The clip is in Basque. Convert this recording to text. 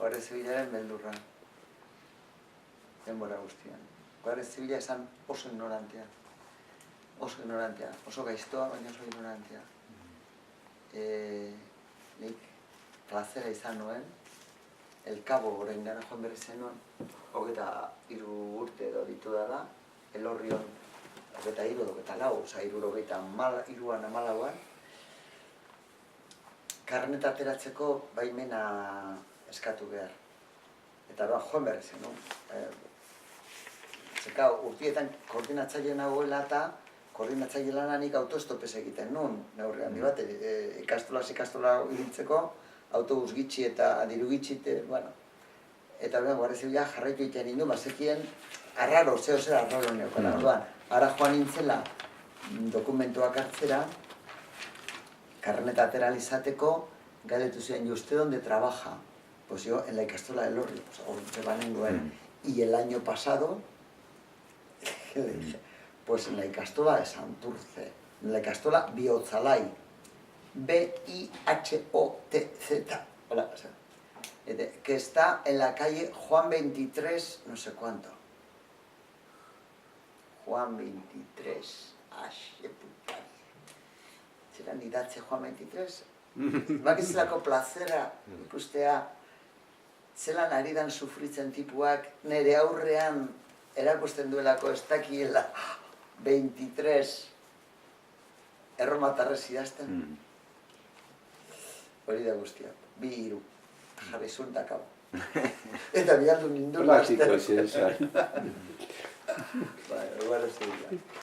Guardia Zibilaren beldurra. Denbora guztian. Guardia Zibila esan oso ignorantea. Oso gaiztoa, baina oso ignorantea. Nik plazera izan nuen, El Cabo orain gara joan berri zenuen, 23 urte edo ditu da, Elorrion, 23-24, karneta ateratzeko baimena eskatu behar. Eta joan berri zenuen. Zeka, urtietan koordinatzaile nagoela eta koordinatzaile lananik autostopez egiten nuen, neurri handi bat, ikastola ibiltzeko, autobus gitxi eta diru gitxi, eta Guardia Zibila jarraitu egiten nindu, bazekien arraro, zer arraro neukala. Ara joan nintzela dokumentuak hartzera, karneta atera izateko, galdetu ziren, ¿y usted dónde trabaja? Pues yo en la ikastola de Elorrio, horretxe banengoen, y el año pasado, le dije, pues en la ikastola de Santurce, en la ikastola Bihotzalai, B-I-H-O-T-Z, que está en la calle Juan 23, no sé cuánto. Juan 23, axe puta. Zeran idatze Juan 23? Bakizelako plazera ikustea, zelan ari dan sufritzen tipuak, nire aurrean erakusten duelako ez dakiela 23 erromatarrez idazten. Hori da guztia, 2-3, jarri zuntakau. Eta bialdu nindu laster. Klasiko izan. Bai, Guardia Zibila.